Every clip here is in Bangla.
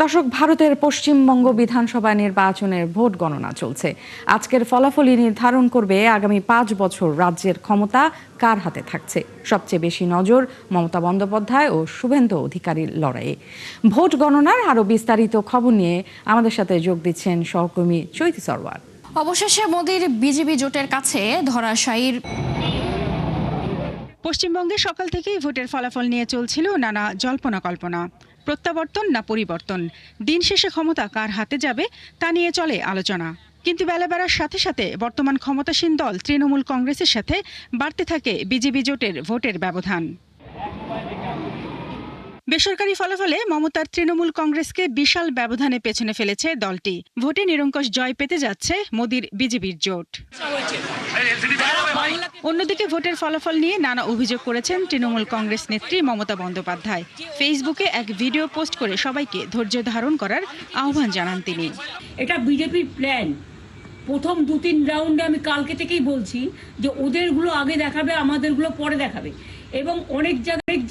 দর্শক, ভারতের পশ্চিমবঙ্গ বিধানসভা নির্বাচনের ভোট গণনা চলছে। আজকের ফলাফলই নির্ধারণ করবে আগামী 5 বছর রাজ্যের ক্ষমতা কার হাতে থাকছে। সবচেয়ে বেশি নজর মমতা বন্দ্যোপাধ্যায় ও শুভেন্দু অধিকারীর লড়াইয়ে। ভোট গণনার আরো বিস্তারিত খবর নিয়ে আমাদের সাথে যোগ দিচ্ছেন সহকর্মী চৈতি সরওয়ার। অবশেষে মোদির বিজেপি জোটের কাছে ধরাশায়ীর। পশ্চিমবঙ্গে সকাল থেকেই ভোটের ফলাফল নিয়ে চলছিল নানা জল্পনা কল্পনা। প্রত্যাবর্তন না পরিবর্তন, দিন শেষে ক্ষমতা কার হাতে যাবে তা নিয়ে চলে আলোচনা। কিন্তু বেলা বাড়ার সাথে সাথে বর্তমান ক্ষমতাসীন দল তৃণমূল কংগ্রেসের সাথে বাড়তে থাকে বিজেপি জোটের ভোটের ব্যবধান। বেসরকারি ফলাফলে মমতার তৃণমূল কংগ্রেসকে বিশাল ব্যবধানে পেছনে ফেলেছে দলটি। ভোটে নিরঙ্কুশ জয় পেতে যাচ্ছে মোদির বিজেপির জোট। অন্যদিকে ভোটের ফলাফল নিয়ে নানা অভিযোগ করেছেন তৃণমূল কংগ্রেস নেত্রী মমতা বন্দ্যোপাধ্যায়। ফেসবুকে এক ভিডিও পোস্ট করে সবাইকে ধৈর্য ধারণ করার আহ্বান জানান তিনি। এটা বিজেপির প্ল্যান। প্রথম 2-3 রাউন্ডে আমি কালকে থেকেই বলছি যে ওদেরগুলো আগে দেখাবে, আমাদেরগুলো পরে দেখাবে। এবং অনেক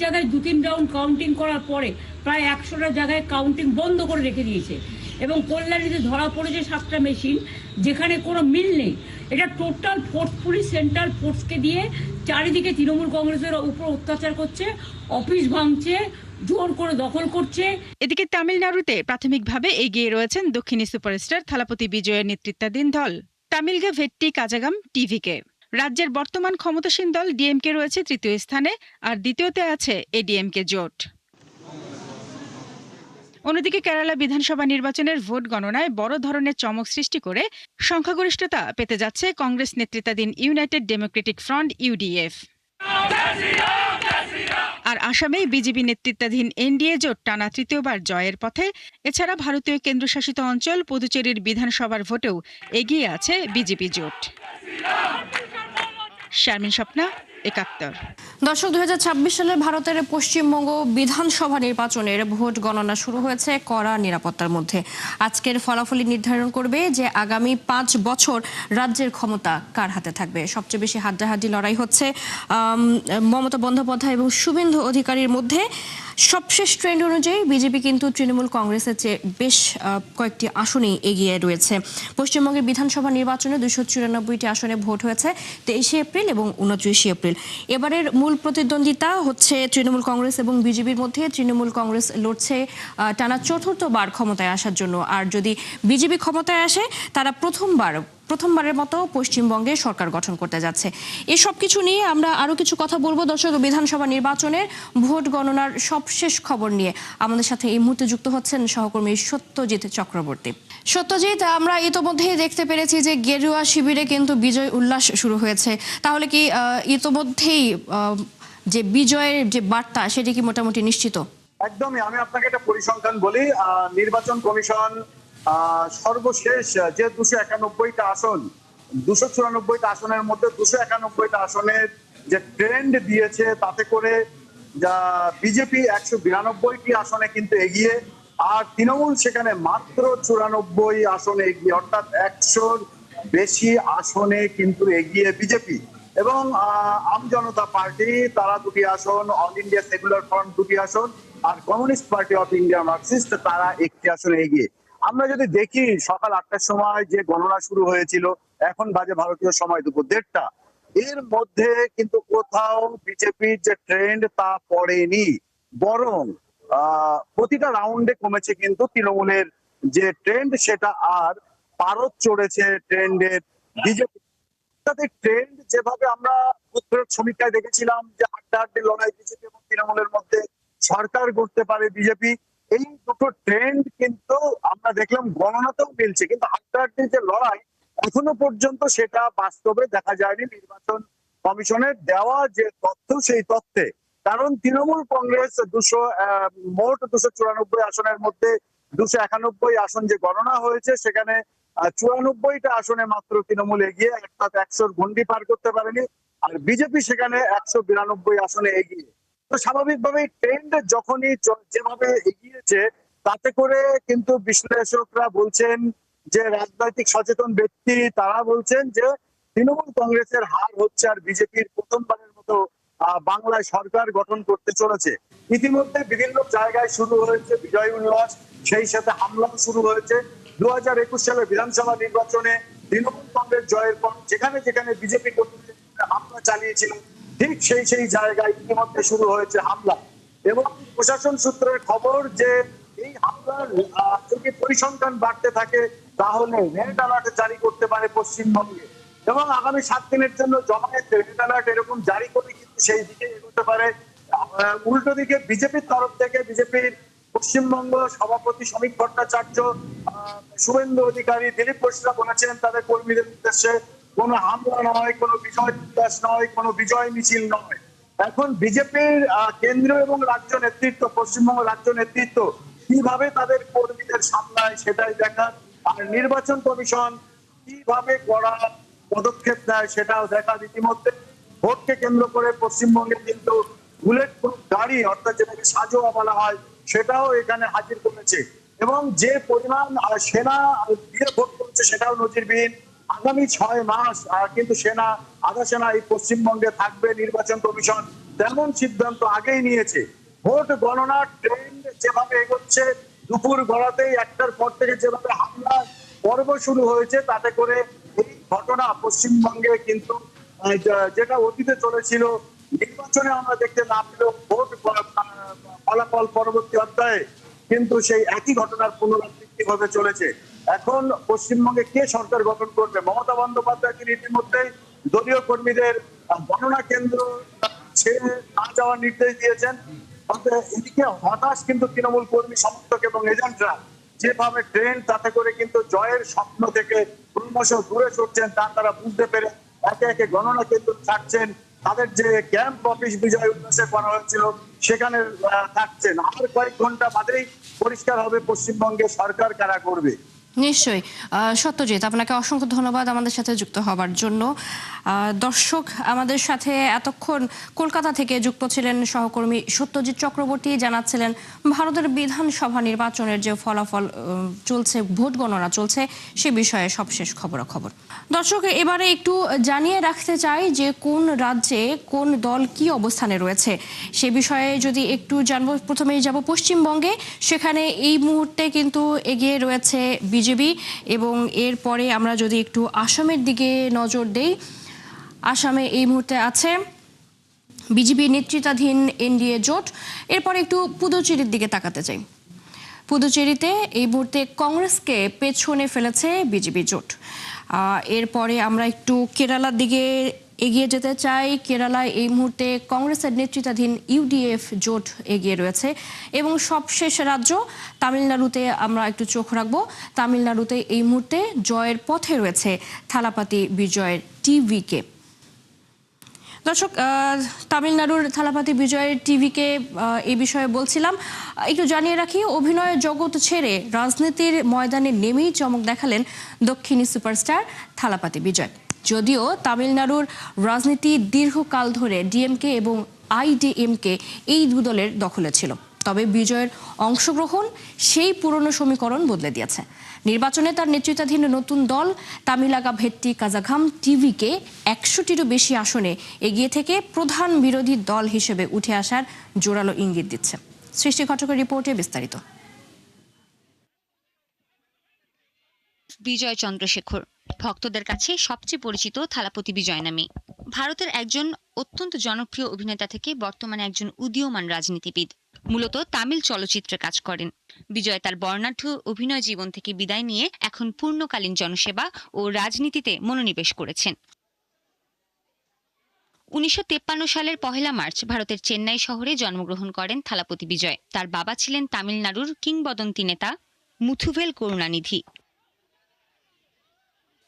জায়গায় 2-3 রাউন্ড কাউন্টিং করার পরে প্রায় 100টা জায়গায় কাউন্টিং বন্ধ করে রেখে দিয়েছে। এবং কল্যাণীতে ধরা পড়েছে 7টা মেশিন, যেখানে কোনো মিল নেই। এটা টোটাল ফোর্সফুলি সেন্ট্রাল ফোর্সকে দিয়ে চারিদিকে তৃণমূল কংগ্রেসের উপর অত্যাচার করছে, অফিস ভাঙছে, জোর করে দখল করছে। এদিকে তামিলনাড়ুতে প্রাথমিকভাবে এগিয়ে রয়েছেন দক্ষিণী সুপারস্টার থালাপতি বিজয়ের নেতৃত্বাধীন দল তামিলগা ভেট্টি কাজাগাম টিভিকে। রাজ্যের বর্তমান ক্ষমতাসীন দল ডিএমকে রয়েছে তৃতীয় স্থানে, আর দ্বিতীয়তে আছে এডিএমকে জোট। অন্যদিকে কেরালা বিধানসভা নির্বাচনের ভোট গণনায় বড় ধরনের চমক সৃষ্টি করে সংখ্যাগরিষ্ঠতা পেতে যাচ্ছে কংগ্রেস নেতৃত্বাধীন ইউনাইটেড ডেমোক্রেটিক ফ্রন্ট ইউডিএফ। আর আসামে বিজেপি নেতৃত্বাধীন এনডিএ জোট টানা তৃতীয়বার জয়ের পথে। এছাড়া ভারতীয় কেন্দ্রশাসিত অঞ্চল পুদুচেরির বিধানসভার ভোটেও এগিয়ে আছে বিজেপি জোট। শারমিন স্বপ্না, ৭১। দর্শক, 2026 সালের ভারতের পশ্চিমবঙ্গ বিধানসভা নির্বাচনের ভোট গণনা শুরু হয়েছে কড়া নিরাপত্তার মধ্যে। আজকের ফলাফলই নির্ধারণ করবে যে আগামী 5 বছর রাজ্যের ক্ষমতা কার হাতে থাকবে। সবচেয়ে বেশি হাড্ডাহাড্ডি লড়াই হচ্ছে মমতা বন্দ্যোপাধ্যায় এবং শুভেন্দু অধিকারীর মধ্যে। সবশেষ ট্রেন্ড অনুযায়ী বিজেপি কিন্তু তৃণমূল কংগ্রেসের চেয়ে বেশ কয়েকটি আসনেই এগিয়ে রয়েছে। পশ্চিমবঙ্গের বিধানসভা নির্বাচনে 294টি আসনে ভোট হয়েছে 23 এপ্রিল এবং 29 এপ্রিল। এবারের মূল প্রতিদ্বন্দ্বিতা হচ্ছে তৃণমূল কংগ্রেস এবং বিজেপির মধ্যে। তৃণমূল কংগ্রেস লড়ছে টানা 4র্থবার ক্ষমতায় আসার জন্য। আর যদি বিজেপি ক্ষমতায় আসে, তারা প্রথমবারের মতো পশ্চিমবঙ্গে সরকার গঠন করতে যাচ্ছে। এই সব কিছু নিয়ে আমরা আরো কিছু কথা বলবো। দর্শক, বিধানসভা নির্বাচনের ভোট গণনার সবশেষ খবর নিয়ে আমাদের সাথে এই মুহূর্তে যুক্ত হচ্ছেন সহকর্মী সত্যজিৎ চক্রবর্তী। সত্যজিৎ, আমরা ইতোমধ্যেই দেখতে পেরেছি যে গেরুয়া শিবিরে কিন্তু বিজয় উল্লাস শুরু হয়েছে। তাহলে কি ইতোমধ্যেই যে বিজয়ের যে বার্তা, সেটি কি মোটামুটি নিশ্চিত? একদমই। আমি আপনাকে একটা পরিসংখ্যান বলি। নির্বাচন কমিশন সর্বশেষ যে 291টা আসন, 294টা আসনের মধ্যে 291টা আসনের যে ট্রেন্ড দিয়েছে, তাতে করে যা বিজেপি 192টি আসনে কিন্তু এগিয়ে, আর তৃণমূল সেখানে মাত্র 94 আসনে এগিয়ে, অর্থাৎ 100র বেশি আসনে কিন্তু এগিয়ে বিজেপি। এবং আম জনতা পার্টি তারা 2টি আসন, অল ইন্ডিয়া সেকুলার ফ্রন্ট 2টি আসন, আর Communist Party of India Marxist তারা 1টি আসনে এগিয়ে। আমরা যদি দেখি সকাল 8টার সময় যে গণনা শুরু হয়েছিল, এখন বাজে ভারতীয় সময় দুপুর 1:30, এর মধ্যে কিন্তু কোথাও বিজেপির যে ট্রেন্ড তা পড়েনি, বরং প্রতিটা রাউন্ডে কমেছে কিন্তু তৃণমূলের যে ট্রেন্ড, সেটা আর পারদ চড়েছে ট্রেন্ডের বিজেপি। ট্রেন্ড যেভাবে আমরা উত্তরের সমীক্ষায় দেখেছিলাম যে হাড্ডাহাড্ডি লড়াই বিজেপি এবং তৃণমূলের মধ্যে, সরকার করতে পারে বিজেপি, এই দুটো ট্রেন্ড কিন্তু আমরা দেখলাম গণনাতেও মিলছে। কিন্তু হাড্ডাহাড্ডি যে লড়াই, এখনো পর্যন্ত সেটা বাস্তবে দেখা যায়নি নির্বাচন কমিশনের দেওয়া যে তথ্য, সেই তথ্যে। কারণ তৃণমূল কংগ্রেস মোট 294 আসনের মধ্যে 291 আসন যে গণনা হয়েছে, সেখানে 94টা আসনে মাত্র তৃণমূল এগিয়ে, অর্থাৎ 100র গন্ডি পার করতে পারেনি। আর বিজেপি সেখানে 192 আসনে এগিয়ে। তো স্বাভাবিকভাবেই ট্রেন্ড যখনই যেভাবে এগিয়েছে, তাতে করে কিন্তু বিশ্লেষকরা বলছেন, যে রাজনৈতিক সচেতন ব্যক্তি তারা বলছেন যে তৃণমূল কংগ্রেসের হার হচ্ছে, আর বিজেপির প্রথমবারের মতো বাংলায় সরকার গঠন করতে চলেছে। ইতিমধ্যে বিভিন্ন জায়গায় শুরু হয়েছে বিজয় উল্লাস। সেই সাথে হামলাও শুরু হয়েছে। 2021 সালে বিধানসভা নির্বাচনে তৃণমূল কংগ্রেস জয়ের পর যেখানে যেখানে বিজেপি হামলা চালিয়েছিল, ঠিক সেই জায়গায় ইতিমধ্যে শুরু হয়েছে হামলা। এবং প্রশাসন সূত্রের খবর যে এই হামলার যদি পরিসংখ্যান বাড়তে থাকে তাহলে রেড অ্যালার্ট জারি করতে পারে পশ্চিমবঙ্গে, এবং আগামী 7 দিনের জন্য জমায়েত রেড অ্যালার্ট এরকম জারি করে কিন্তু সেই দিকে এগোতে পারে। উল্টো দিকে বিজেপির তরফ থেকে বিজেপির পশ্চিমবঙ্গ সভাপতি শ্রমিক ভট্টাচার্য, শুভেন্দু অধিকারী, দিলীপ ঘোষরা বলেছেন তাদের কর্মীদের উদ্দেশ্যে কোনো হামলা নয়, কোনো বিজয় উল্লাস নয়, কোনো বিজয় মিছিল নয়। এখন বিজেপির কেন্দ্রীয় এবং রাজ্য নেতৃত্ব, পশ্চিমবঙ্গ রাজ্য নেতৃত্ব কিভাবে তাদের কর্মীদের সামলায় সেটাই দেখার, আর নির্বাচন কমিশন কিভাবে কড়া পদক্ষেপ নেয় সেটাও দেখার। ইতিমধ্যে ভোটকে কেন্দ্র করে পশ্চিমবঙ্গে কিন্তু বুলেট প্রুফ গাড়ি, অর্থাৎ যেটাকে সাজোয়া বলা হয়, সেটাও এখানে হাজির করেছে, এবং যে পরিমাণ সেনা দিয়ে ভোট করছে সেটাও নজিরবিহীন। আগামী 6 মাস কিন্তু আধা সেনা এই পশ্চিমবঙ্গে থাকবে। নির্বাচন কমিশন তেমন সিদ্ধান্ত আগেই নিয়েছে। ভোট গণনার ট্রেন্ড যেভাবে এগোচ্ছে, দুপুর গড়াতেই 1টার পর থেকে যেভাবে হামলা পর্ব শুরু হয়েছে, তাতে করে এই ঘটনা পশ্চিমবঙ্গে কিন্তু যেটা অতীতে চলেছিল, নির্বাচনে আমরা দেখতে না পেলেও ভোট ফলাফল পরবর্তী অধ্যায়ে কিন্তু সেই একই ঘটনার পুনরাবৃত্তি হতে চলেছে। এখন পশ্চিমবঙ্গে কে সরকার গঠন করবে? মমতা বন্দ্যোপাধ্যায় তিনি ইতিমধ্যে দলীয় কর্মীদের গণনা কেন্দ্র ছেড়ে না যাওয়ার নির্দেশ দিয়েছেন। এদিকে হতাশ কিন্তু তৃণমূল কর্মী সমর্থক এবং এজেন্টরা, যেভাবে ট্রেন্ড, তাতে করে কিন্তু জয়ের স্বপ্ন থেকে ক্রমশ দূরে সরছেন তা তারা বুঝতে পেরে একে একে গণনা কেন্দ্র ছাড়ছেন। তাদের যে ক্যাম্প অফিস বিজয় উল্লাসে করা হয়েছিল সেখানে থাকছেন। আর কয়েক ঘন্টা বাদেই পরিষ্কার হবে পশ্চিমবঙ্গে সরকার কারা করবে। নিশ্চয়ই। সত্যজিৎ, আপনাকে অসংখ্য ধন্যবাদ আমাদের সাথে যুক্ত হবার জন্য। দর্শক, আমাদের সাথে এতক্ষণ কলকাতা থেকে যুক্ত ছিলেন সহকর্মী সত্যজিৎ চক্রবর্তী, জানাচ্ছিলেন ভারতের বিধানসভা নির্বাচনের যে ফলাফল চলছে, ভোট গণনা চলছে, সে বিষয়ে সবশেষ খবরাখবর। দর্শক, এবারে একটু জানিয়ে রাখতে চাই যে কোন রাজ্যে কোন দল কি অবস্থানে রয়েছে সে বিষয়ে যদি একটু জানবো। প্রথমেই যাব পশ্চিমবঙ্গে। সেখানে এই মুহূর্তে কিন্তু এগিয়ে রয়েছে বিজেপি, এবং এরপরে আমরা যদি একটু আসামের দিকে নজর দেই, আসামে এই মুহূর্তে আছে বিজেপি নেতৃত্বাধীন এনডিএ জোট। এরপরে একটু পুদুচেরির দিকে তাকাতে চাই। পুদুচেরিতে এই মুহূর্তে কংগ্রেসকে পেছনে ফেলেছে বিজেপি জোট। এরপরে আমরা একটু কেরালার দিকে এগিয়ে যেতে চাই। কেরালায় এই মুহূর্তে কংগ্রেসের নেতৃত্বাধীন ইউডিএফ জোট এগিয়ে রয়েছে, এবং সবশেষ রাজ্য তামিলনাড়ুতে আমরা একটু চোখ রাখবো। তামিলনাড়ুতে এই মুহূর্তে জয়ের পথে রয়েছে থালাপাতি বিজয়ের টিভিকে। দর্শক, তামিলনাড়ুর থালাপাতি বিজয়ের টিভিকে এই বিষয়ে বলছিলাম। একটু জানিয়ে রাখি, অভিনয়ের জগৎ ছেড়ে রাজনীতির ময়দানে নেমেই চমক দেখালেন দক্ষিণী সুপারস্টার থালাপাতি বিজয়। যদিও তামিলনাড়ুর রাজনীতি দীর্ঘকাল ধরে ডিএমকে এবং আইডিএমকে এই দু দলের দখলে ছিল, তবে বিজয়ের অংশগ্রহণ সেই পুরনো সমীকরণ বদলে দিয়েছে। নির্বাচনে তার নেতৃত্বাধীন নতুন দল তামিলাগা ভেট্টি কাজাঘাম টিভিকে 100টিরও বেশি আসনে এগিয়ে থেকে প্রধান বিরোধী দল হিসেবে উঠে আসার জোরালো ইঙ্গিত দিচ্ছে। সৃষ্টি ঘটকের রিপোর্টে বিস্তারিত। বিজয় চন্দ্রশেখর ভক্তদের কাছে সবচেয়ে পরিচিত থালাপতি বিজয় নামে। ভারতের একজন অত্যন্ত জনপ্রিয় অভিনেতা থেকে বর্তমানে একজন উদীয়মান রাজনীতিবিদ। মূলত তামিল চলচ্চিত্রে কাজ করেন। বিজয় তার বর্ণাঢ্য অভিনয় জীবন থেকে বিদায় নিয়ে এখন পূর্ণকালীন জনসেবা ও রাজনীতিতে মনোনিবেশ করেছেন। 1953 সালের 1 মার্চ ভারতের চেন্নাই শহরে জন্মগ্রহণ করেন থালাপতি বিজয়। তার বাবা ছিলেন তামিলনাড়ুর কিংবদন্তি নেতা মুথুভেল করুণানিধি।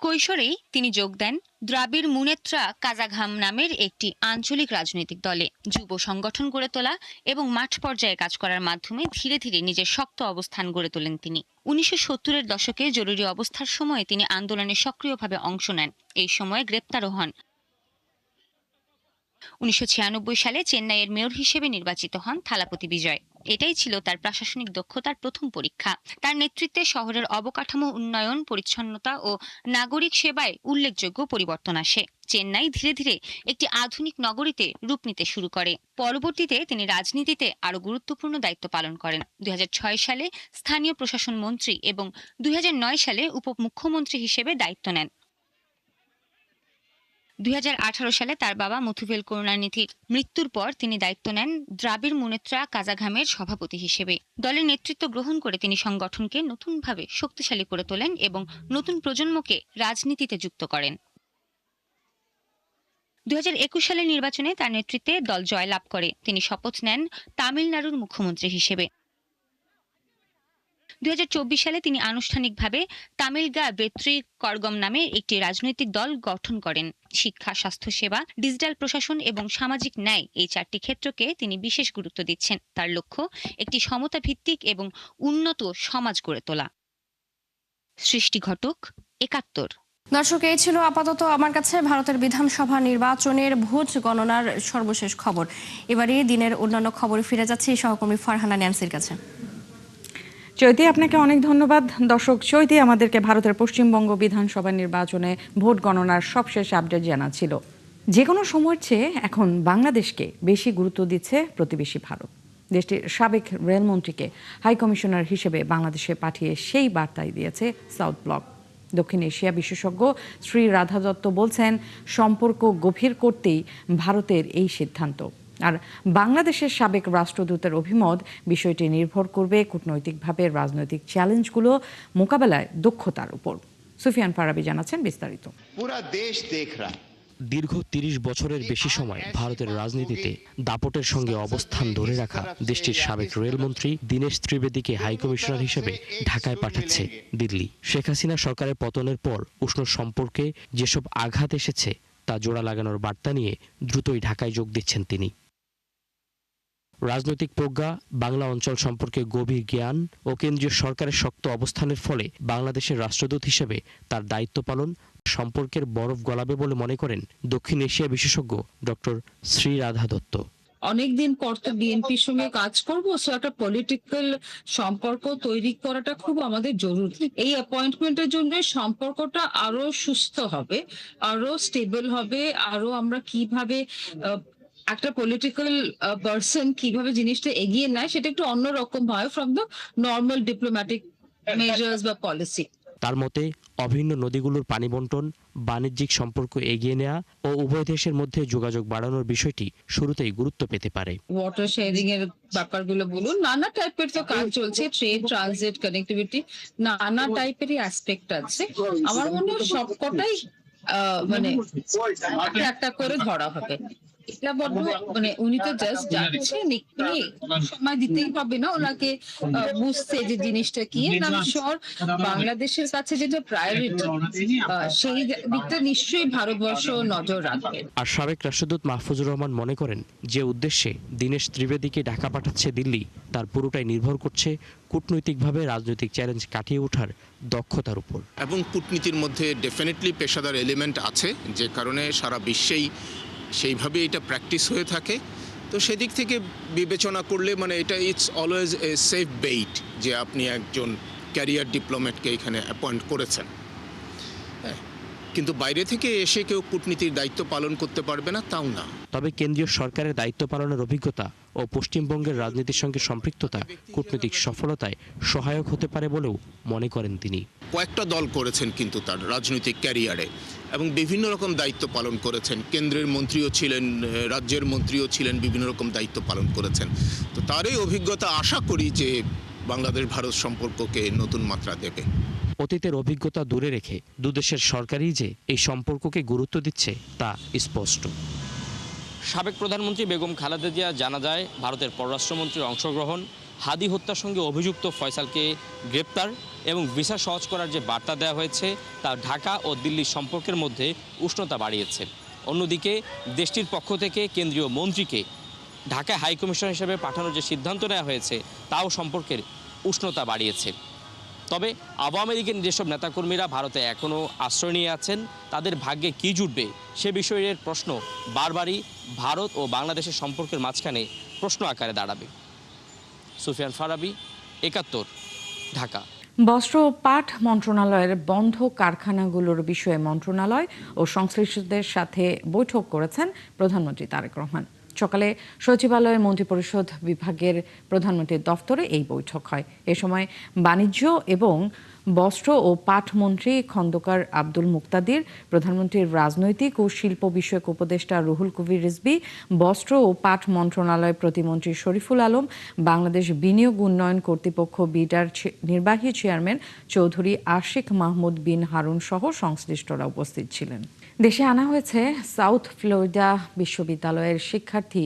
কৈশোরেই তিনি যোগ দেন দ্রাবিড় মুনেত্রা কাজাঘাম নামের একটি আঞ্চলিক রাজনৈতিক দলে। যুব সংগঠন গড়ে তোলা এবং মাঠ পর্যায়ে কাজ করার মাধ্যমে ধীরে ধীরে নিজের শক্ত অবস্থান গড়ে তোলেন তিনি। 1970-এর দশকে জরুরি অবস্থার সময়ে তিনি আন্দোলনে সক্রিয়ভাবে অংশ নেন। এই সময়ে গ্রেপ্তারও হন। 1996 সালে চেন্নাইয়ের মেয়র হিসেবে নির্বাচিত হন থালাপতি বিজয়। এটাই ছিল তার প্রশাসনিক দক্ষতার প্রথম পরীক্ষা। তার নেতৃত্বে শহরের অবকাঠামো উন্নয়ন, পরিচ্ছন্নতা ও নাগরিক সেবায় উল্লেখযোগ্য পরিবর্তন আসে। চেন্নাই ধীরে ধীরে একটি আধুনিক নগরীতে রূপ নিতে শুরু করে। পরবর্তীতে তিনি রাজনীতিতে আরো গুরুত্বপূর্ণ দায়িত্ব পালন করেন। 2006 সালে স্থানীয় প্রশাসন মন্ত্রী এবং 2009 সালে উপমুখ্যমন্ত্রী হিসেবে দায়িত্ব নেন। 2018 সালে তার বাবা মুথুভেল করুণানিধির মৃত্যুর পর তিনি দায়িত্ব নেন দ্রাবিড় মুনেত্রা কাজাঘামের সভাপতি হিসেবে। দলের নেতৃত্ব গ্রহণ করে তিনি সংগঠনকে নতুনভাবে শক্তিশালী করে তোলেন এবং নতুন প্রজন্মকে রাজনীতিতে যুক্ত করেন। 2021 সালের নির্বাচনে তার নেতৃত্বে দল জয়লাভ করে। তিনি শপথ নেন তামিলনাড়ুর মুখ্যমন্ত্রী হিসেবে। 2024 সালে তিনি আনুষ্ঠানিকভাবে তামিলগা বেত্রী করগম নামে একটি রাজনৈতিক দল গঠন করেন। শিক্ষা, স্বাস্থ্যসেবা, ডিজিটাল প্রশাসন এবং সামাজিক ন্যায়, এই 4টি ক্ষেত্রকে তিনি বিশেষ গুরুত্ব দিচ্ছেন। তার লক্ষ্য একটি সমতা ভিত্তিক এবং উন্নত সমাজ গড়ে তোলা। সৃষ্টি ঘটক, 71। দর্শক, এই ছিল আপাতত আমার কাছে ভারতের বিধানসভা নির্বাচনের ভোট গণনার সর্বশেষ খবর। এবারে দিনের অন্যান্য খবরে ফিরে যাচ্ছি সহকর্মী ফারহানা ন্যান্সির কাছে। চৈতি, আপনাকে অনেক ধন্যবাদ। দর্শক, চৈতি আমাদেরকে ভারতের পশ্চিমবঙ্গ বিধানসভা নির্বাচনে ভোট গণনার সবশেষ আপডেট জানাচ্ছিল। যে কোনো সময়ের চেয়ে এখন বাংলাদেশকে বেশি গুরুত্ব দিচ্ছে প্রতিবেশী ভারত। দেশটির সাবেক রেলমন্ত্রীকে হাইকমিশনার হিসেবে বাংলাদেশে পাঠিয়ে সেই বার্তাই দিয়েছে সাউথ ব্লক। দক্ষিণ এশিয়া বিশেষজ্ঞ শ্রী রাধা দত্ত বলছেন, সম্পর্ক গভীর করতেই ভারতের এই সিদ্ধান্ত। আর বাংলাদেশের সাবেক রাষ্ট্রদূতের অভিমত, বিষয়টি নির্ভর করবে কূটনৈতিকভাবে রাজনৈতিক চ্যালেঞ্জগুলো মোকাবেলায় দক্ষতার উপর। সুফিয়ান ফারাবি জানাচ্ছেন বিস্তারিত। পুরা দেশ দেখ রা। দীর্ঘ 30 বছরের বেশি সময় ভারতের রাজনীতিতে দাপটের সঙ্গে অবস্থান ধরে রাখা দেশটির সাবেক রেলমন্ত্রী দীনেশ ত্রিবেদীকে হাইকমিশনার হিসেবে ঢাকায় পাঠাচ্ছে দিল্লি। শেখ হাসিনা সরকারের পতনের পর উষ্ণ সম্পর্কে যেসব আঘাত এসেছে তা জোড়া লাগানোর বার্তা নিয়ে দ্রুতই ঢাকায় যোগ দিচ্ছেন তিনি। রাজনৈতিক প্রজ্ঞা, বাংলা অঞ্চল সম্পর্কে গভীর জ্ঞান ও কেন্দ্রীয় সরকারের শক্ত অবস্থানের ফলে বাংলাদেশের রাষ্ট্রদূত হিসেবে তার দায়িত্ব পালন সম্পর্কের বরফ গলাবে বলে মনে করেন দক্ষিণ এশিয়া বিশেষজ্ঞ ডক্টর শ্রী রাধা দত্ত। অনেকদিন পর তো বিএনপির সঙ্গে কাজ করব, সো একটা পলিটিক্যাল সম্পর্ক তৈরি করাটা খুব আমাদের জরুরি। এই অ্যাপয়েন্টমেন্টের জন্য সম্পর্কটা আরো সুস্থ হবে, আরো স্টেবল হবে, আরো আমরা কিভাবে একটা পলিটিক্যাল পারসন কিভাবে জিনিসটা এগিয়ে নেয় সেটা একটু অন্যরকম হয় from the normal diplomatic measures বা পলিসি। তার মতে অভিন্ন নদীগুলোর পানি বন্টন, বাণিজ্যিক সম্পর্ক এগিয়ে নেওয়া ও উভয় দেশের মধ্যে যোগাযোগ বাড়ানোর বিষয়টি শুরুতেই গুরুত্ব পেতে পারে। ওয়াটার শেয়ারিং এর ব্যাপারগুলো বলুন, নানা টাইপের তো কাজ চলছে, ট্রেড, ট্রানজিট, কানেক্টিভিটি, নানা টাইপেরই অ্যাসপেক্ট আছে। আমার মনে হয় সবকটাই মানে একটা করে ধরা হবে। এটা বড্ড মানে উনি তো জাস্ট যাচ্ছেন, একটু সময় দিতেই হবে না ওনাকে বুঝতে যে জিনিসটা কি। আমি শিওর বাংলাদেশের কাছে যেটা প্রায়োরিটি সেই দিকটা নিশ্চয়ই ভারতবর্ষ নজর রাখবে। আর সাবেক রাষ্ট্রদূত মাহফুজুর রহমান মনে করেন, যে উদ্দেশ্যে দীনেশ ত্রিবেদীকে ঢাকা পাঠাচ্ছে দিল্লি, তার পুরোটাই নির্ভর করছে কূটনৈতিকভাবে রাজনৈতিক চ্যালেঞ্জ কাটিয়ে ওঠার দক্ষতার উপর। এবং কূটনীতির মধ্যে ডেফিনেটলি পেশাদার এলিমেন্ট আছে, যে কারণে সারা বিশ্বেই সেইভাবে এটা প্র্যাকটিস হয়ে থাকে। তো সেদিক থেকে বিবেচনা করলে মানে এটা it's always a safe bait যে আপনি একজন ক্যারিয়ার ডিপ্লোম্যাটকে এখানে অ্যাপয়েন্ট করেছেন। হ্যাঁ, কিন্তু বাইরে থেকে এসে কেউ কূটনীতির দায়িত্ব পালন করতে পারবে না, তাও না। তবে কেন্দ্রীয় সরকারের দায়িত্ব পালনের অভিজ্ঞতা ও পশ্চিমবঙ্গের রাজনীতির সঙ্গে সম্পৃক্ততা কূটনৈতিক সফলতায় সহায়ক হতে পারে বলেও মনে করেন তিনি। কয়েকটা দল করেছেন কিন্তু তার রাজনৈতিক ক্যারিয়ারে, এবং বিভিন্ন রকম দায়িত্ব পালন করেছেন। কেন্দ্রের মন্ত্রীও ছিলেন, রাজ্যের মন্ত্রীও ছিলেন, বিভিন্ন রকম দায়িত্ব পালন করেছেন। তো তার এই অভিজ্ঞতা আশা করি যে বাংলাদেশ ভারত সম্পর্ককে নতুন মাত্রা দেবে। অতীতের অভিজ্ঞতা দূরে রেখে দুদেশের সরকারই যে এই সম্পর্ককে গুরুত্ব দিচ্ছে তা স্পষ্ট। সাবেক প্রধানমন্ত্রী বেগম খালেদা জিয়া জানাজায় ভারতের পররাষ্ট্রমন্ত্রীর অংশগ্রহণ, হাদি হত্যার সঙ্গে অভিযুক্ত ফয়সালকে গ্রেপ্তার এবং ভিসা সহজ করার যে বার্তা দেওয়া হয়েছে তা ঢাকা ও দিল্লির সম্পর্কের মধ্যে উষ্ণতা বাড়িয়েছে। অন্যদিকে দেশটির পক্ষ থেকে কেন্দ্রীয় মন্ত্রীকে ঢাকায় হাইকমিশনার হিসেবে পাঠানোর যে সিদ্ধান্ত নেওয়া হয়েছে তাও সম্পর্কের উষ্ণতা বাড়িয়েছে। তবে আওয়ামী লীগের যেসব নেতাকর্মীরা ভারতে এখনও আশ্রয় নিয়ে আছেন, তাদের ভাগ্যে কী জুটবে সে বিষয়ের প্রশ্ন বারবারই ভারত ও বাংলাদেশের সম্পর্কের মাঝখানে প্রশ্ন আকারে দাঁড়াবে। সুফিয়ান ফারাবি, ৭১, ঢাকা। বস্ত্র ও পাট মন্ত্রণালয়ের বন্ধ কারখানাগুলোর বিষয়ে মন্ত্রণালয় ও সংশ্লিষ্টদের সাথে বৈঠক করেছেন প্রধানমন্ত্রী তারেক রহমান। সকালে সচিবালয়ের মন্ত্রিপরিষদ বিভাগের প্রধানমন্ত্রীর দফতরে এই বৈঠক হয়। এ সময় বাণিজ্য এবং বস্ত্র ও পাট মন্ত্রী খন্দকার আব্দুল মুক্তাদির, প্রধানমন্ত্রীর রাজনৈতিক ও শিল্প বিষয়ক উপদেষ্টা রুহুল কবির রিজভী, বস্ত্র ও পাট মন্ত্রণালয় প্রতিমন্ত্রী শরীফুল আলম, বাংলাদেশ বিনিয়োগ উন্নয়ন কর্তৃপক্ষ বিডার নির্বাহী চেয়ারম্যান চৌধুরী আশিক মাহমুদ বিন হারুন সহ সংশ্লিষ্টরা উপস্থিত ছিলেন। দেশে আনা হয়েছে সাউথ ফ্লোরিডা বিশ্ববিদ্যালয়ের শিক্ষার্থী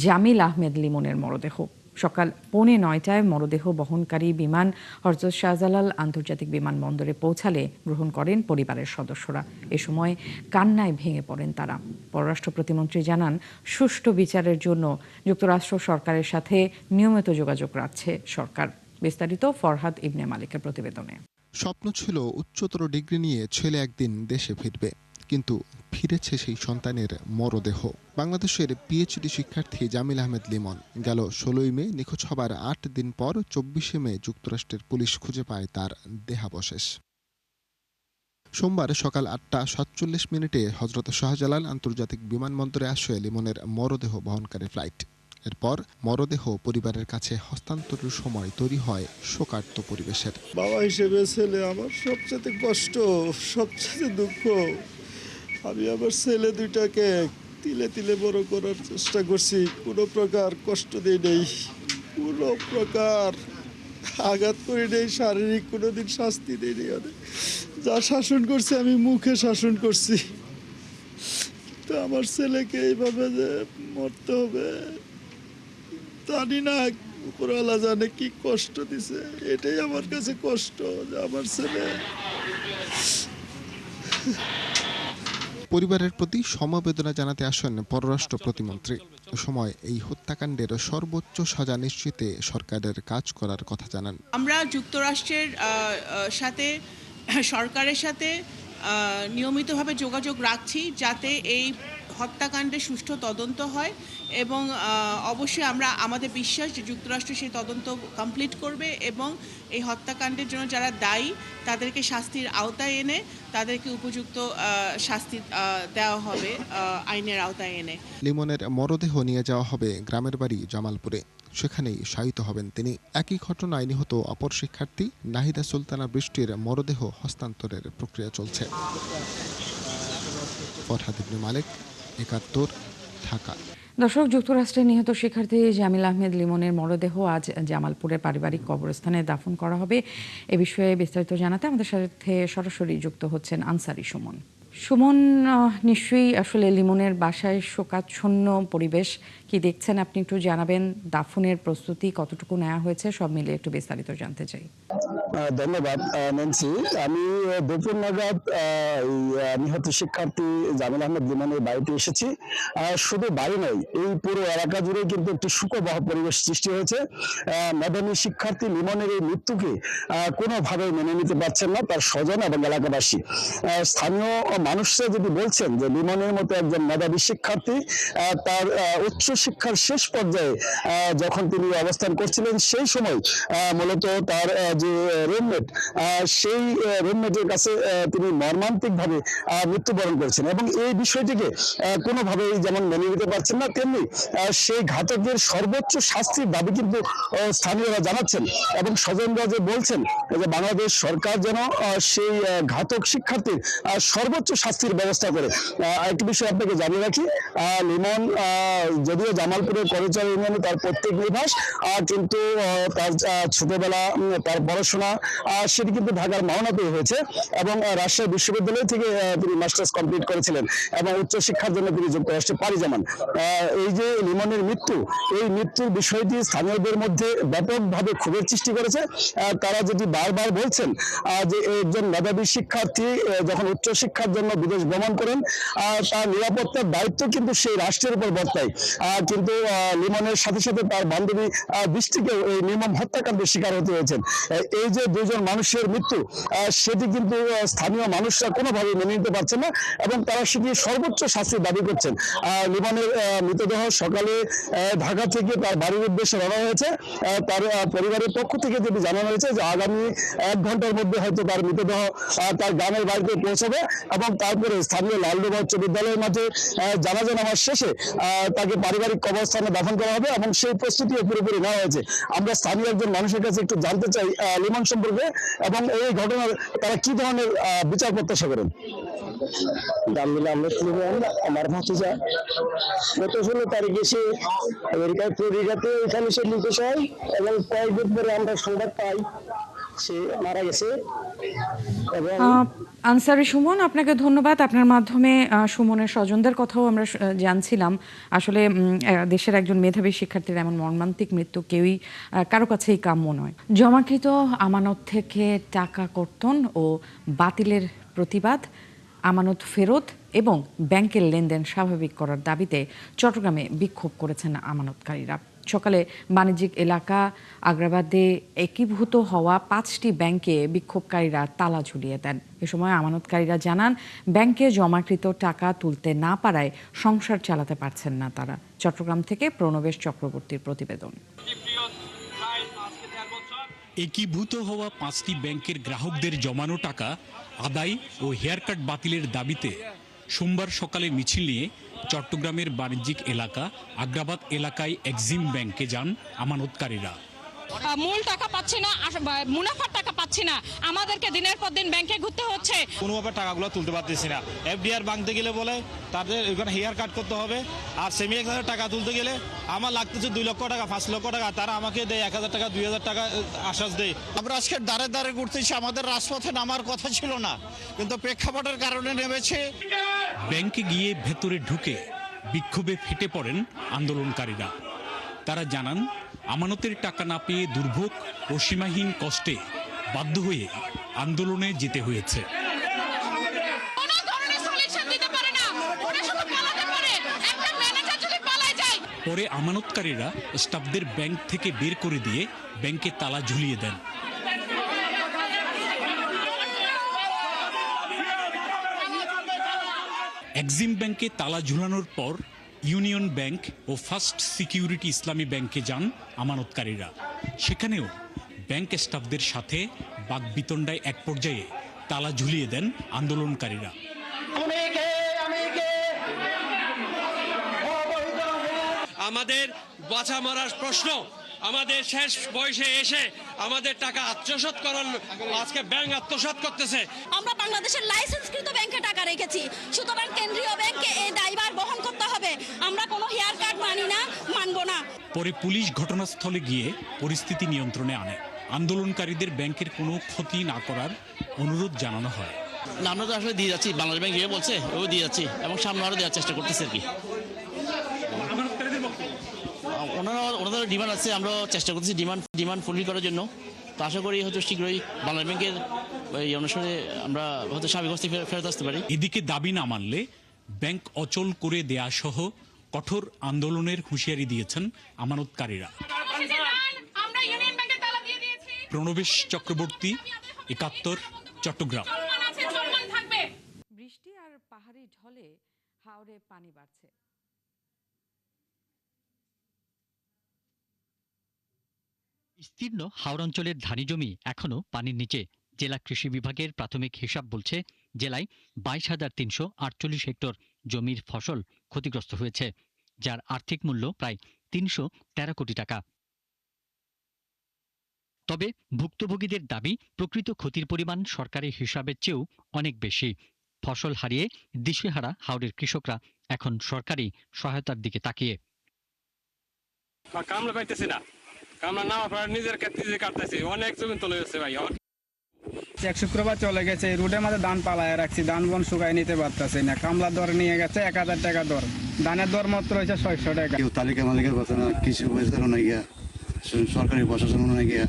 জামিল আহমেদ লিমনের মরদেহ। সকাল 8:45 মরদেহ বহনকারী বিমান হযরত শাহজালাল আন্তর্জাতিক বিমানবন্দরে পৌঁছালে গ্রহণ করেন পরিবারের সদস্যরা। এ সময় কান্নায় ভেঙে পড়েন তারা। পররাষ্ট্র প্রতিমন্ত্রী জানান, সুষ্ঠু বিচারের জন্য যুক্তরাষ্ট্র সরকারের সাথে নিয়মিত যোগাযোগ রাখছে সরকার। বিস্তারিত ফরহাদ ইবনে মালিকের প্রতিবেদনে। স্বপ্ন ছিল উচ্চতর ডিগ্রি নিয়ে ছেলে একদিন দেশে ফিরবে, কিন্তু ফিরেছে সেই সন্তানের মরদেহ। বাংলাদেশের পিএইচডি শিক্ষার্থী জামিল আহমেদ লিমন গেল 16 মে নিখোঁজ হবার 8 দিন পর 24 মে যুক্তরাষ্ট্রের পুলিশ খুঁজে পায় তার দেহাবশেষ। সোমবার সকাল 8:47 হযরত শাহজালাল আন্তর্জাতিক বিমানবন্দরে আসে লিমনের মরদেহ বহনকারী ফ্লাইট। এরপর মরদেহ পরিবারের কাছে হস্তান্তরের সময় তৈরি হয় শোকার্ত পরিবেশের। বাবা হিসেবে ছেলে আমার সবচেয়ে কষ্ট, সবচেয়ে দুঃখ। আমি আমার ছেলে দুইটাকে তিলে তিলে বড় করার চেষ্টা করছি, কোনো প্রকার কষ্ট দিই নেই, কোনো প্রকার আঘাত করে নেই, শারীরিক কোনোদিন শাস্তি দিই নেই। যা শাসন করছি আমি মুখে শাসন করছি, তো আমার ছেলেকে এইভাবে যে মরতে হবে জানি না, উপরওয়ালা জানে কি কষ্ট দিছে। এটাই আমার কাছে কষ্ট যে আমার ছেলে। পরিবারের প্রতি সমবেদনা জানাতে আসেন পররাষ্ট্র প্রতিমন্ত্রী। সময় এই হত্যাকাণ্ডের সর্বোচ্চ সাজা নিশ্চিতে সরকারের কাজ করার কথা জানান। আমরা যুক্তরাষ্ট্রের সাথে সরকারের সাথে নিয়মিতভাবে যোগাযোগ রাখছি যাতে এই হত্যাকাণ্ডের সুষ্ঠু তদন্ত হয়, এবং অবশ্যই আমাদের বিশ্বাস যে যুক্তরাষ্ট্র সেই তদন্ত কমপ্লিট করবে এবং এই হত্যাকাণ্ডের জন্য যারা দায়ী তাদেরকে শাস্তির আওতায় এনে তাদেরকে উপযুক্ত শাস্তি দেওয়া হবে আইনের আওতায় এনে। লিমনের মরদেহ নিয়ে যাওয়া হবে গ্রামের বাড়ি জামালপুরে, সেখানেই শায়িত হবেন তিনি। একই ঘটনায় নিহত অপর শিক্ষার্থী নাহিদা সুলতানা বৃষ্টির মরদেহ হস্তান্তরের প্রক্রিয়া চলছে। ফরহাদ ইবনে মালিক, ৭১, ঢাকা। দর্শক, যুক্তরাষ্ট্রের নিহত শিক্ষার্থী জামিল আহমেদ লিমনের মরদেহ আজ জামালপুরের পারিবারিক কবরস্থানে দাফন করা হবে। এ বিষয়ে বিস্তারিত জানাতে আমাদের সাথে সরাসরি যুক্ত হচ্ছেন আনসারি সুমন। সুমন, নিশ্চয়ই আসলে লিমনের বাসায় শোকাচ্ছন্ন পরিবেশ, কি দেখছেন আপনি একটু জানাবেন? দাফনের প্রস্তুতি কতটুকু নেওয়া হয়েছে, সব মিলে একটু বিস্তারিত জানতে চাই। ধন্যবাদ ন্যান্সি। আমি দুপুর নাগাদ নিহত শিক্ষার্থী জামিল আহমেদ লিমনের বাড়িতে এসেছি। শুধু বাড়ি নয়, এই পুরো এলাকা জুড়ে কিন্তু একটি শোকবহ পরিবেশ সৃষ্টি হয়েছে। মেধাবী শিক্ষার্থী লিমনের এই মৃত্যুকে কোনোভাবেই মেনে নিতে পারছেন না তার স্বজন এবং এলাকাবাসী। স্থানীয় মানুষরা যদি বলছেন যে লিমনের মতো একজন মেধাবী শিক্ষার্থী তার উচ্চ শিক্ষার শেষ পর্যায়ে যখন তিনি অবস্থান করছিলেন, সেই সময় মূলত তার যে রুমমেট, সেই রুমমেটের কাছে তিনি মর্মান্তিকভাবে মৃত্যুবরণ করেছেন, এবং এই বিষয়টিকে কোনোভাবেই যেমন মেনে নিতে পারছেন না, তেমনি সেই ঘাতকের সর্বোচ্চ শাস্তির দাবি কিন্তু স্থানীয়রা জানাচ্ছেন, এবং স্বজনরা যে বলছেন যে বাংলাদেশ সরকার যেন সেই ঘাতক শিক্ষার্থীর সর্বোচ্চ শাস্তির ব্যবস্থা করে। একটি বিষয় আপনাকে জানিয়ে রাখি, লিমন যদিও জামালপুরের করচর ইউনিয়নে তার প্রত্যেক নিবাস, কিন্তু তার ছোটবেলা, তার পড়াশোনা সেটি কিন্তু ঢাকার মাওনাতেই হয়েছে, এবং রাজশাহী বিশ্ববিদ্যালয় থেকে তিনি মাস্টার্স কমপ্লিট করেছিলেন এবং উচ্চশিক্ষার জন্য তিনি যুক্তরাষ্ট্রে পাড়ি জমান। এই যে লিমনের মৃত্যু, এই মৃত্যুর বিষয়টি স্থানীয়দের মধ্যে ব্যাপকভাবে ক্ষোভের সৃষ্টি করেছে। তারা যেটি বারবার বলছেন যে একজন মেধাবী শিক্ষার্থী যখন উচ্চশিক্ষার জন্য বিদেশ ভ্রমণ করেন, তার নিরাপত্তার দায়িত্ব কিন্তু সেই রাষ্ট্রের উপর বর্তায়, কিন্তু লিমনের সাথে সাথে তার বান্ধবী বৃষ্টিকেও এই নির্মম হত্যাকাণ্ডের শিকার হতে হয়েছেন। এই যে যে 2 জন মানুষের মৃত্যু সেটি কিন্তু স্থানীয় মানুষরা কোনোভাবে মেনে নিতে পারছেন না এবং তারা সেটি সর্বোচ্চ শাস্তি দাবি করছেন। লিমনের মৃতদেহ সকালে ঢাকা থেকে তার বাড়ির উদ্দেশ্যে রওনা হয়েছে। তার পরিবারের পক্ষ থেকে যেটি জানানো হয়েছে যে আগামী 1 ঘন্টার মধ্যে হয়তো তার মৃতদেহ তার গ্রামের বাড়িতে পৌঁছাবে এবং তারপরে স্থানীয় লালডোবা উচ্চ বিদ্যালয়ের মাঝে জানাজা নামাজ শেষে তাকে পারিবারিক কবরস্থানে দাফন করা হবে এবং সেই প্রস্তুতিও পুরোপুরি নেওয়া হয়েছে। আমরা স্থানীয় একজন মানুষের কাছে একটু জানতে চাই লিমন সম্পর্কে এবং এই ঘটনার তারা কি ধরনের বিচার প্রত্যাশা করেন। আমার ভাতিজা গত 16 তারিখে সে আমেরিকায় ফ্লোরিডাতে এখানে সে নিখোঁজ হয় এবং কয়েকদিন পরে আমরা সংবাদ পাই সে মারা গেছে। আনসারি সুমন, আপনাকে ধন্যবাদ। আপনার মাধ্যমে সুমনের স্বজনদের কথাও আমরা জানছিলাম। আসলে দেশের একজন মেধাবী শিক্ষার্থীর এমন মর্মান্তিক মৃত্যু কারো কাছেই কাম্য নয়। জমাকৃত আমানত থেকে টাকা কর্তন ও বাতিলের প্রতিবাদ, আমানত ফেরত এবং ব্যাংকের লেনদেন স্বাভাবিক করার দাবিতে চট্টগ্রামে বিক্ষোভ করেছেন আমানতকারীরা। সকালে বাণিজ্যিক এলাকা আগ্রাবাদে একীভূত হওয়া 5টি ব্যাংকে বিক্ষোভকারীরা তালা ঝুলিয়ে দেন। এ সময় আমানতকারীরা জানান, ব্যাংকে জমাকৃত টাকা তুলতে না পারায় সংসার চালাতে পারছেন না তারা। চট্টগ্রাম থেকে প্রণবেশ চক্রবর্তীর প্রতিবেদন। একীভূত হওয়া 5টি ব্যাংকের গ্রাহকদের জমানো টাকা আদায় ও হেয়ারকাট বাতিলের দাবিতে সোমবার সকালে মিছিল নিয়ে চট্টগ্রামের বাণিজ্যিক এলাকা আগ্রাবাদ এলাকায় এক্সিম ব্যাংকে যান আমানতকারীরা। মূল টাকা পাচ্ছি না, মুনাফার টাকা পাচ্ছি না, আমাদেরকে দিনের পর দিন ব্যাংকে ঘুরতে হচ্ছে। কোনোভাবে টাকাগুলো তুলতে পারতেছি না। এফডিআর ভাঙতে গেলে বলে তাদের ওখানে হেয়ার কাট করতে হবে, আর সেমি এক্সামের টাকা তুলতে গেলে আমার লাগতেছে 2 লক্ষ টাকা 5 লক্ষ টাকা, তারা আমাকে দেয় 1000 টাকা 2000 টাকা আশ্বাস দেয়। আমরা আজকে দাঁড়ে দাঁড়ে ঘুরতেছি, আমাদের রাজপথে নামার কথা ছিল না, কিন্তু প্রেক্ষাপটের কারণে নেমেছে। ব্যাংকে গিয়ে ভেতরে ঢুকে বিক্ষোভে ফেটে পড়েন আন্দোলনকারীরা। তারা জানান, আমানতের টাকা না পেয়ে দুর্ভোগ ও সীমাহীন কষ্টে বাধ্য হয়ে আন্দোলনে যেতে হয়েছে। পরে আমানতকারীরা স্টাফদের ব্যাংক থেকে বের করে দিয়ে ব্যাংকে তালা ঝুলিয়ে দেন। এক্সিম ব্যাংকে তালা ঝুলানোর পর ইউনিয়ন ব্যাংক ও ফার্স্ট সিকিউরিটি ইসলামী ব্যাংকে যান আমানতকারীরা। সেখানেও ব্যাংক স্টাফদের সাথে বাকবিতণ্ডায় এক পর্যায়ে তালা ঝুলিয়ে দেন আন্দোলনকারীরা। আমাদের বাঁচা মারার প্রশ্ন, আমাদের শেষ বয়সে এসে আমাদের টাকা আত্মসাৎ করার, আজকে ব্যাংক আত্মসাৎ করতেছে। আমরা বাংলাদেশের লাইসেন্সকৃত ব্যাংকে টাকা রেখেছি, সুতরাং কেন্দ্রীয় ব্যাংকে এই দায়ভার বহন করতে হবে। আমরা কোনো হেয়ার কাট মানি না, মানব না। পরে পুলিশ ঘটনাস্থলে গিয়ে পরিস্থিতি নিয়ন্ত্রণে আনে। আন্দোলনকারীদের ব্যাংকের কোনো ক্ষতি না করার অনুরোধ জানানো হয়। আমরা তো আসলে দিয়ে যাচ্ছি, বাংলাদেশ ব্যাংক যে বলছে ও দিয়ে যাচ্ছি এবং সামনে আরও দেওয়ার চেষ্টা করতেছে আর কি। ওনাদের ডিমান্ড আছে, আমরা চেষ্টা করতেছি ডিমান্ড ফুলফিল করার জন্য। তো আশা করি হয়তো শীঘ্রই বাংলাদেশ ব্যাংকের এই অনুসারে আমরা হয়তো স্বাভাবিক অবস্থায় ফেরত আসতে পারি। এদিকে দাবি না মানলে ব্যাংক অচল করে দেয়া সহ কঠোর আন্দোলনের হুঁশিয়ারি দিয়েছেন আমানতকারীরা। প্রণবেশ চক্রবর্তী, 71, চট্টগ্রাম। বৃষ্টি আর পাহাড়ি ঢলে হাওরে পানি বাড়ছে। বিস্তীর্ণ হাওর অঞ্চলের ধানি জমি এখনো পানির নিচে। জেলা কৃষি বিভাগের প্রাথমিক হিসাব বলছে, জেলায় 22,348 হেক্টর জমির ফসল ক্ষতিগ্রস্ত হয়েছে, যার আর্থিক মূল্য প্রায় 313 কোটি টাকা। তবে ভুক্তভোগীদের দাবি, প্রকৃত ক্ষতির পরিমাণ সরকারি হিসাবের চেয়েও অনেক বেশি। ফসল হারিয়ে দিশেহারা হাওরের কৃষকরা এখন সরকারি সহায়তার দিকে তাকিয়ে। কামলা পাইতেছি না, কামলা না পাওয়ার নিজের ক্ষেত নিজে কাটতেছি, অনেক জমি চলে যাচ্ছে ভাই। এক শুক্রবার চলে গেছে, রুটের মাঝে ধান পালায় রাখছি, ধান বন শুকায় নিতে পারতেছি না। কামলার দর নিয়ে গেছে 1000 টাকা দর, ধানের দর মাত্র হয়েছে 600 টাকা। কেউ তালিকা মালিকের কথা না, কৃষি উপজেলা না গিয়া সরকারি প্রশাসন না গিয়া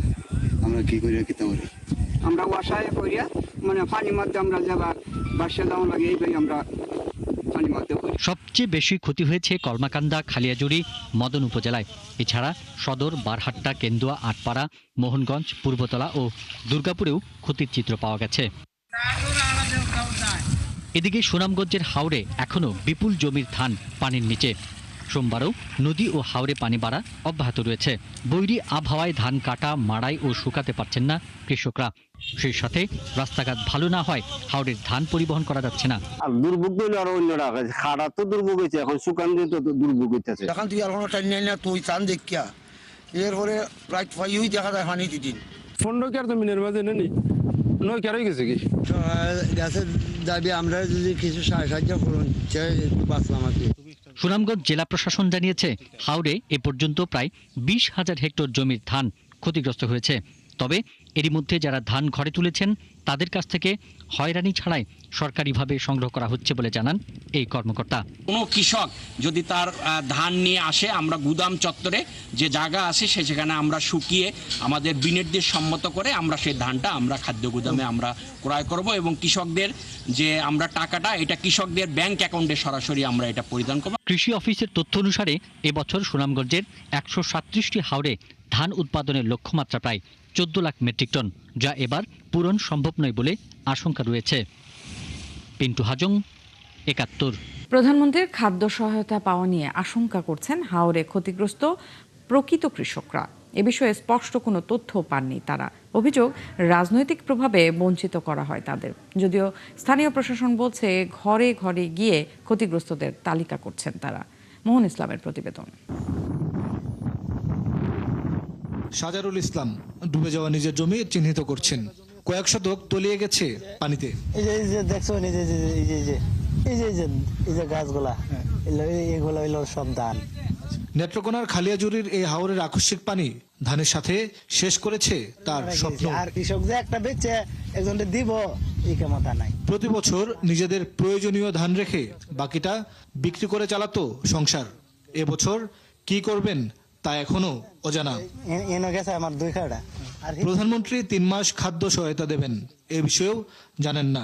আমরা কি করিয়া খেতে পারি। আমরা ওয়াসায় করিয়া মানে পানির মধ্যে আমরা যাবার বাসা দাম লাগে, এইভাবে আমরা সবচেয়ে বেশি ক্ষতি হয়েছে কলমাকান্দা, খালিয়াজুড়ি, মদন উপজেলায়। এছাড়া সদর, বারহাট্টা, কেন্দুয়া, আটপাড়া, মোহনগঞ্জ, পূর্বতলা ও দুর্গাপুরেও ক্ষতির চিত্র পাওয়া গেছে। এদিকে সুনামগঞ্জের হাওরে এখনও বিপুল জমির ধান পানির নিচে। সোমবারও নদী ও হাওরে পানি বাড়া অব্যাহত রয়েছে। বৈরী আবহাওয়ায় ধান কাটা, মাড়াই ও শুকাতে পারছেন না কৃষকরা। সেই সাথে রাস্তাঘাট ভালো না হয় হাওরের ধান পরিবহন করা যাচ্ছে না। আর দুর্ভোগ হইলো আর অন্যরা খাড়া তো দুর্ভোগ হয়েছে, এখন শুকান দিয়ে তো দুর্ভোগ হইতেছে। এখন তুই এখনো টাইম নেই না, তুই চান দেখিয়া এরপরে রাত পাইই দেখা যায় পানি দিদিন 15 কেয়ার তো মিনের মাঝে নেই 9 কেয়ার হয়ে গেছে কি গ্যাসের দাবি আমরা যদি কিছু সাহায্য করুন বাঁচলাম আর কি। সুনামগঞ্জ জেলা প্রশাসন জানিয়েছে হাওরে এ পর্যন্ত প্রায় 20,000 হেক্টর জমির ধান ক্ষতিগ্রস্ত হয়েছে। তবে এরই মধ্যে যারা ধান ঘরে তুলেছেন তাদের কাছ থেকে হয়রানি ছাড়াই সরকারিভাবে সংগ্রহ করা হচ্ছে বলে জানান এই কর্মকর্তা। কোনো কৃষক যদি তার ধান নিয়ে আসে, আমরা গুদাম চত্বরে যে জায়গা আছে সেখানে আমরা শুকিয়ে আমাদের বিনির্দেশ সম্মত করে আমরা সেই ধানটা আমরা খাদ্য গুদামে আমরা ক্রয় করব এবং কৃষকদের যে আমরা টাকাটা এটা কৃষকদের ব্যাংক অ্যাকাউন্টে সরাসরি আমরা এটা পরিধান করব। কৃষি অফিসের তথ্য অনুসারে এবছর সুনামগঞ্জের 137টি হাওরে ধান উৎপাদনের লক্ষ্যমাত্রা প্রায় 14 লাখ মেট্রিক টন, যা এবার পূরণ সম্ভব নয় বলে আশঙ্কা রয়েছে। পিন্টু হাজং, 71। প্রধানমন্ত্রীর খাদ্য সহায়তা পাওয়া নিয়ে আশঙ্কা করছেন হাওরে ক্ষতিগ্রস্ত প্রকৃত কৃষকরা। এ বিষয়ে স্পষ্ট কোনো তথ্য পাননি তারা। অভিযোগ, রাজনৈতিক প্রভাবে বঞ্চিত করা হয় তাদের। যদিও স্থানীয় প্রশাসন বলছে ঘরে ঘরে গিয়ে ক্ষতিগ্রস্তদের তালিকা করছেন তারা। মোহন ইসলামের প্রতিবেদন। সাজারুল ইসলাম ডুবে যাওয়া নিজের জমি চিহ্নিত করছেন। কয়েক শতক তলিয়ে গেছে পানিতে। এই যে দেখছো এই যে গাছগুলা এগুলো হইলো সব ধান। নেত্রকোনার খালিয়াজুড়ির এই হাওরের আকস্মিক পানি ধানের সাথে শেষ করেছে তার স্বপ্ন। আর কৃষক যে একটা বেচে একজনকে দিব এই ক্ষমতা নাই। প্রতি বছর নিজেদের প্রয়োজনীয় ধান রেখে বাকিটা বিক্রি করে চালাতো সংসার। এবছর কি করবেন তা এখনো অজানা। আমার 2 কাটা। প্রধানমন্ত্রী 3 মাস খাদ্য সহায়তা দেবেন, এ বিষয়েও জানেন না।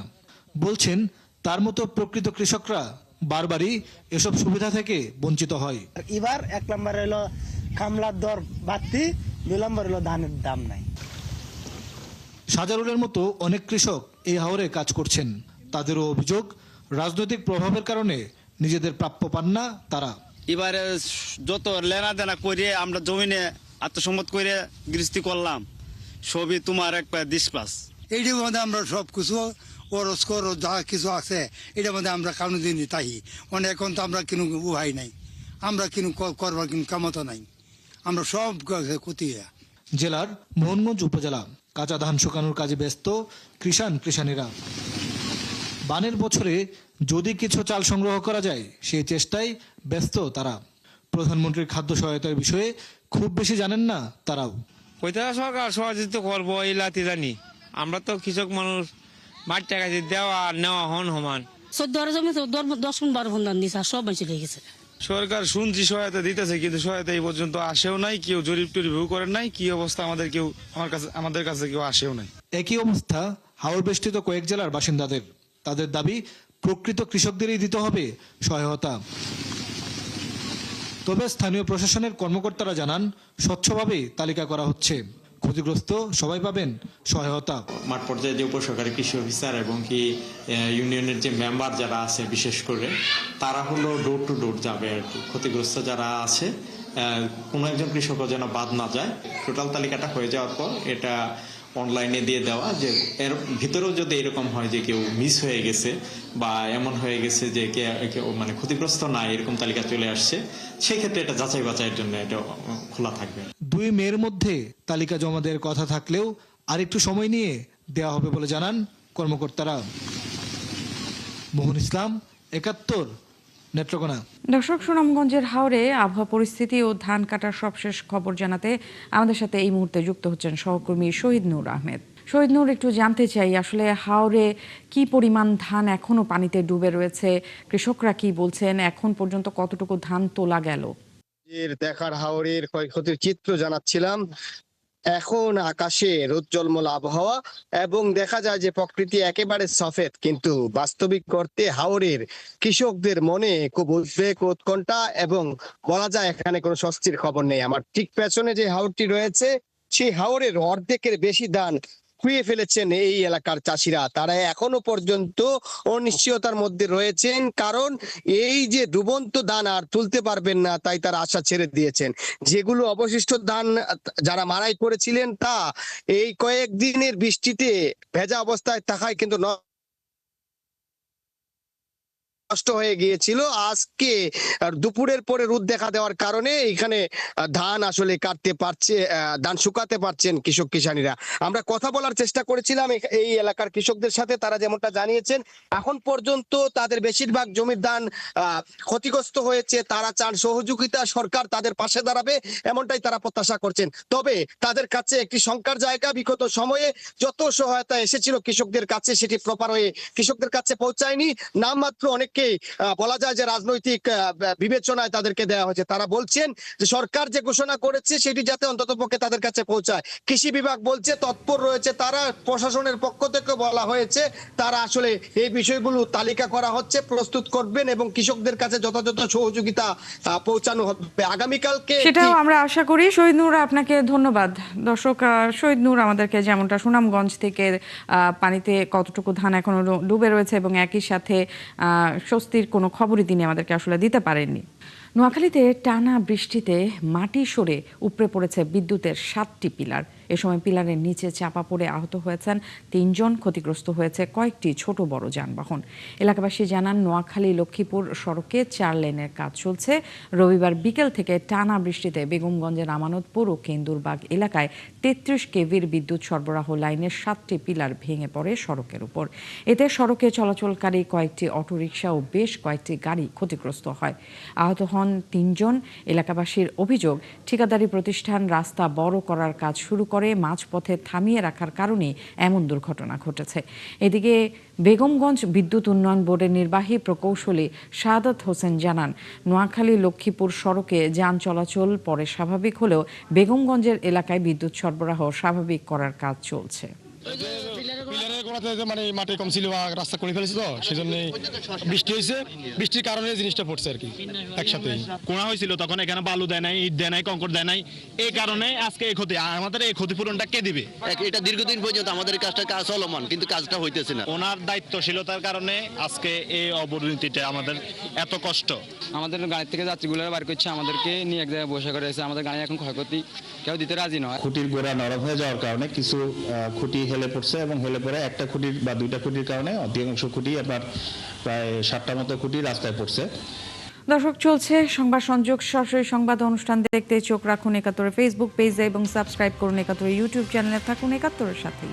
বলছেন তার মতো প্রকৃত কৃষকরা বারবারই এসব সুবিধা থেকে বঞ্চিত হয়। এবার 1 নম্বর হলো কামলার দর বাড়তি, 2 নম্বর হলো ধানের দাম নাই। সাজারুলের মতো অনেক কৃষক এই হাওরে কাজ করছেন। তাদেরও অভিযোগ, রাজনৈতিক প্রভাবের কারণে নিজেদের প্রাপ্য পান না তারা। এবারে যত লেনা দেনা করে আমরা জমিনে আত্মসম্মত করে গৃহস্থী করলাম, সবই তোমার একটা ডিসপ্লাস। এইটার মধ্যে আমরা সব কিছু খরচ করো যা কিছু আছে এটার মধ্যে আমরা কারণ দিন তাই এখন তো আমরা কিনু উহাই নাই, আমরা কিনু করবার কিনু কামতা নাই, আমরা সব ক্ষতি। জেলার মোহনগঞ্জ উপজেলা কাঁচা ধান শুকানোর কাজে ব্যস্ত কৃষাণীরা। বানের বছরে যদি কিছু চাল সংগ্রহ করা যায় সেই চেষ্টায় ব্যস্ত তারা। প্রধানমন্ত্রীর খাদ্য সহায়তার বিষয়ে খুব বেশি জানেন না তারাও। কোথা সরকার সহযোগিতা করবো এই লাতি জানি, আমরা তো কৃষক মানুষ, মাঠ টাকা দেওয়া আর নেওয়া হন সমান। 14 জমি 10-12 ফোন দিছে, সব বেঁচে লেগে গেছে। সরকার শুনছি সহায়তা দিতেছে, কিন্তু সহায়তা এই পর্যন্ত আসেও নাই, কেউ জরিপ টরিপও করেন নাই। কি অবস্থা আমাদের কাছে কেউ আসেও নাই। একই অবস্থা হাওর বেষ্টিত কয়েক জেলার বাসিন্দাদের। তাদের দাবি প্রকৃত কৃষকদেরই দিতে হবে সহায়তা। তবে স্থানীয় প্রশাসনের কর্মকর্তারা জানান স্বচ্ছভাবে তালিকা করা হচ্ছে, ক্ষতিগ্রস্ত সবাই পাবেন সহায়তা। মাঠ পর্যায়ে যে উপসহকারী কৃষি অফিসার এবং কি ইউনিয়নের যে মেম্বার যারা আছে বিশেষ করে তারা হলো ডোর টু ডোর যাবে আর কি। ক্ষতিগ্রস্ত যারা আছে কোনো একজন কৃষকও যেন বাদ না যায়। টোটাল তালিকাটা হয়ে যাওয়ার পর এটা অনলাইনে দিয়ে দেওয়া, যে এর ভিতরেও যদি এরকম হয় যে কেউ মিস হয়ে গেছে বা এমন হয়ে গেছে যে কেউ মানে ক্ষতিগ্রস্ত না এরকম তালিকা চলে আসছে, সেক্ষেত্রে এটা যাচাই বাছাইয়ের জন্য এটা খোলা থাকবে। 2 মের মধ্যে তালিকা জমা দেওয়ার কথা থাকলেও আরেকটু সময় নিয়ে দেওয়া হবে বলে জানান কর্মকর্তারা। মোহন ইসলাম, 71, নেত্রকোনা। দর্শক, সুনামগঞ্জের হাওরে আবহাওয়া পরিস্থিতি ও ধান কাটার সবশেষ খবর জানাতে আমাদের সাথে এই মুহূর্তে যুক্ত হচ্ছেন সহকর্মী শহীদ নূর আহমেদ। শহীদ নূর, একটু জানতে চাই আসলে হাওরে কি পরিমাণ ধান এখনো পানিতে ডুবে রয়েছে, কৃষকরা কি বলছেন, এখন পর্যন্ত কতটুকু ধান তোলা গেল? দেখার হাওরের ক্ষয়ক্ষতির চিত্র জানাচ্ছিলাম। এখন আকাশে রোজ্জ্বলমল আবহাওয়া এবং দেখা যায় যে প্রকৃতি একেবারে সফেদ, কিন্তু বাস্তবিক করতে হাওরের কৃষকদের মনে খুব উদ্বেগ উৎকণ্ঠা এবং বলা যায় এখানে কোনো স্বস্তির খবর নেই। আমার ঠিক পেছনে যে হাওরটি রয়েছে সেই হাওরের অর্ধেকের বেশি ধান খুইয়ে ফেলেছেন এই এলাকার চাষিরা। তারা এখনো পর্যন্ত অনিশ্চয়তার মধ্যে রয়েছেন, কারণ এই যে ডুবন্ত ধান আর তুলতে পারবেন না, তাই তারা আশা ছেড়ে দিয়েছেন। যেগুলো অবশিষ্ট ধান যারা মারাই করেছিলেন তা এই কয়েকদিনের বৃষ্টিতে ভেজা অবস্থায় থাকায় কিন্তু নষ্ট হয়ে গিয়েছিল। আজকে দুপুরের পরে রোদ দেখা দেওয়ার কারণে এখানে ধান আসলে কাটতে পারছে, ধান শুকাতে পারছেন কৃষক কিষানীরা। আমরা কথা বলার চেষ্টা করেছিলাম এই এলাকার কৃষকদের সাথে, তারা যেমনটা জানিয়েছেন এখন পর্যন্ত তাদের বেশিরভাগ জমির ধান ক্ষতিগ্রস্ত হয়েছে। তারা চান সহযোগিতা, সরকার তাদের পাশে দাঁড়াবে, এমনটাই তারা প্রত্যাশা করছেন। তবে তাদের কাছে একটি শঙ্কার জায়গা, বিগত সময়ে যত সহায়তা এসেছিল কৃষকদের কাছে সেটি প্রপার হয়ে কৃষকদের কাছে পৌঁছায়নি। নামমাত্র অনেককে বলা যায় যে রাজনৈতিক বিবেচনায় তাদেরকে দেওয়া হয়েছে। তারা বলছেন যে সরকার যে ঘোষণা করেছে সেটি যাতে অন্ততপক্ষে তাদের কাছে পৌঁছায়। কৃষি বিভাগ বলছে তৎপর রয়েছে তারা, প্রশাসনের পক্ষ থেকে বলা হয়েছে তারা আসলে এই বিষয়গুলো তালিকা করা হচ্ছে, প্রস্তুত করবেন এবং কৃষকদের কাছে যথাযথ সহযোগিতা পৌঁছানো হবে আগামীকালকে। সেটাও আমরা আশা করি। শহীদ নূর, আপনাকে ধন্যবাদ। দর্শক, শহীদ নূর আমাদেরকে যেমনটা সুনামগঞ্জ থেকে পানিতে কতটুকু ধান এখনো ডুবে রয়েছে এবং একই সাথে স্বস্তির কোনো খবরই তিনি আমাদেরকে আসলে দিতে পারেননি। নোয়াখালীতে টানা বৃষ্টিতে মাটি সরে উপড়ে পড়েছে বিদ্যুতের 7টি পিলার। এ সময় পিলারের নিচে চাপা পড়ে আহত হয়েছেন 3 জন, ক্ষতিগ্রস্ত হয়েছে কয়েকটি ছোট বড় যানবাহন। এলাকাবাসী জানান নোয়াখালী লক্ষ্মীপুর সড়কে 4 লেনের কাজ চলছে। রবিবার বিকেল থেকে টানা বৃষ্টিতে বেগমগঞ্জের আমানতপুর ও কেন্দুরবাগ এলাকায় 33 কেভির বিদ্যুৎ সরবরাহ লাইনের 7টি পিলার ভেঙে পড়ে সড়কের উপর। এতে সড়কে চলাচলকারী কয়েকটি অটোরিকশা ও বেশ কয়েকটি গাড়ি ক্ষতিগ্রস্ত হয়। আহত হন 3 জন। এলাকাবাসীর অভিযোগ, ঠিকাদারি প্রতিষ্ঠান রাস্তা বড় করার কাজ শুরু করে মাঝপথে থামিয়ে রাখার কারণে এমন দুর্ঘটনা ঘটেছে। এদিকে বেগমগঞ্জ বিদ্যুৎ উন্নয়ন বোর্ডের নির্বাহী প্রকৌশলী শাহাদাত হোসেন জানান, নোয়াখালী লক্ষ্মীপুর সড়কে যান চলাচল পরে স্বাভাবিক হলেও বেগমগঞ্জের এলাকায় বিদ্যুৎ সরবরাহ স্বাভাবিক করার কাজ চলছে। মানে মাটি কম ছিল, রাস্তা করে ফেলেছে, তো সেই জন্য বৃষ্টি হয়েছে, বৃষ্টির কারণে জিনিসটা পড়ছে আর কি একসাথে। কোনা হয়েছিল তখন এখানে বালু দেয় নাই, ইট দেয় নাই, কংকর দেয় নাই, এই কারণে আজকে এই ক্ষতি। আমাদের এই ক্ষতিপূরণটা কে দিবে? এটা দীর্ঘদিন পর্যন্ত আমাদের কাজ চলমান, কিন্তু কাজটা হইতেছে না। ওনার দায়িত্বশীলতার কারণে আজকে এই অবনতিটা, আমাদের এত কষ্ট। আমাদের গাড়ি থেকে যাত্রীগুলো বার করছে, আমাদেরকে নিয়ে এক জায়গায় বসে করে আছে। আমাদের গাড়ি এখন ক্ষয়ক্ষতি কেউ দিতে রাজি নয়। খুঁটির গোড়া নরম হয়ে যাওয়ার কারণে কিছু খুঁটি হেলে পড়ছে এবং হেলে পড়ে একটা খুঁটির বা 2টা খুঁটির কারণে অধিকাংশ খুঁটি, আপনার প্রায় 7টা মতো খুঁটি রাস্তায় পড়ছে। দর্শক, চলছে সংবাদ সংযোগ। সরাসরি সংবাদ অনুষ্ঠান দেখতে চোখ রাখুন ৭১ ফেসবুক পেজে এবং সাবস্ক্রাইব করুন ৭১ ইউটিউব চ্যানেলে। থাকুন ৭১-এর সাথেই।